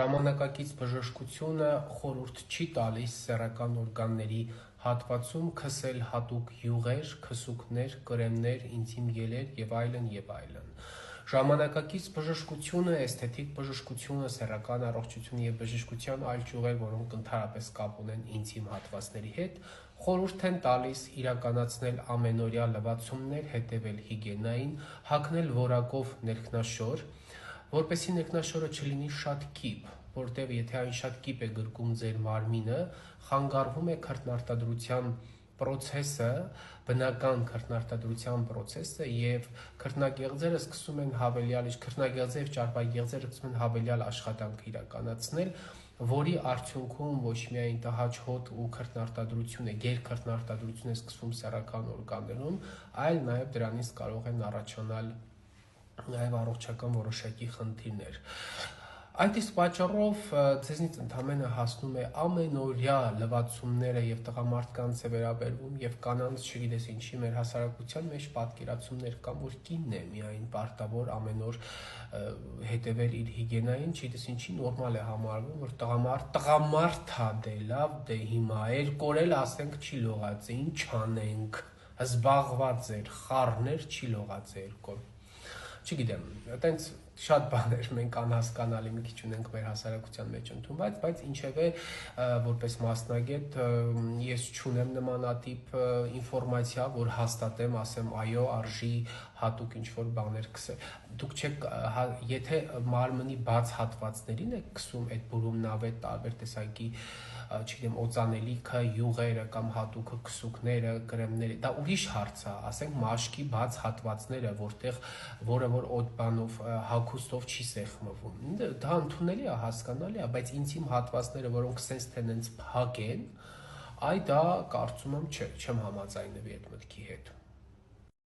Ժամանակակից բժշկությունը խորհուրդ չի տալիս սեռական օրգանների հատվածում քսել հատուկ յուղեր, քսուկներ, կրեմներ, ինտիմ գելեր եւ այլն եւ այլն։ Ժամանակակից բժշկությունը, էսթետիկ բժշկությունը, սեռական առողջություն եւ բժշկության այլ ճյուղեր, որոնք ընդհանրապես կապ ունեն ինտիմ հատվածների հետ, խորհուրդ են տալիս իրականացնել ամենօրյա լվացումներ, հետևել հիգիենային, հագնել որակով ներքնաշոր, որպեսզի ներքնաշորը չլինի շատ կիպ, որտեղ եթե այն շատ կիպ է գրկում ձեր մարմինը, խանգարվում է քրտնարտադրության process-ը, բնական քրտնարտադրության process-ը եւ քրտնագեղձերը սկսում են քրտնագեղձերը եւ ճարպագեղձերը սկսում են հավելյալ աշխատանք իրականացնել, որի արդյունքում ոչ միայն տհաճ հոտ ու քրտնարտադրություն է, գերքրտնարտադրություն է սկսվում սեռական օրգաններում, այլ նաեւ դրանից կարող են առաջանալ նաև առողջական որոշակի խնդիրներ։ Այդ իսկ պատճառով ձեզնից ընդամենը հասնում է ամենօրյա լվացումները եւ տղամարդկանց է վերաբերվում եւ կանանց, չգիտես ինչի, մեր հասարակության մեջ պատկերացումներ կան, որ կինն է միայն պարտավոր ամեն օր հետևել իր հիգիենային, չգիտես ինչի նորմալ է համարվում, որ տղամարդ է, դե լավ, դե հիմա երկորել ասենք չի լողացել, ինչ անենք, զբաղված էր, խառներ չի լողացել երկոր։ Չգիտեմ, այտենց շատ բաներ մենք անհասկանալի մի քիչ ունենք մեր հասարակության մեջ ընդունված, բայց ինչևէ որպես մասնագետ ես չունեմ նմանատիպ ինֆորմացիա, որ հաստատեմ, ասեմ, այո, արժի հատուկ ինչ-որ բաներ քսել։ Դուք չեք, եթե մարմնի բաց հատվածներին եք քսում այդ բուրումնավետ տարբեր տեսակի, չգիտեմ, օծանելիքը, յուղերը կամ հատուկ քսուկները, կրեմները, դա ուրիշ հարց է, ասենք մաշկի բաց հատվածները, որը որ օդ բանով հագուստով չի սեղմվում։ Դա ընդունելի է, հասկանալի է, բայց ինտիմ հատվածները, որոնք սենց թե նենց փակ են, այ դա կարծում եմ չեմ համաձայնվի այդ մտքի հետ։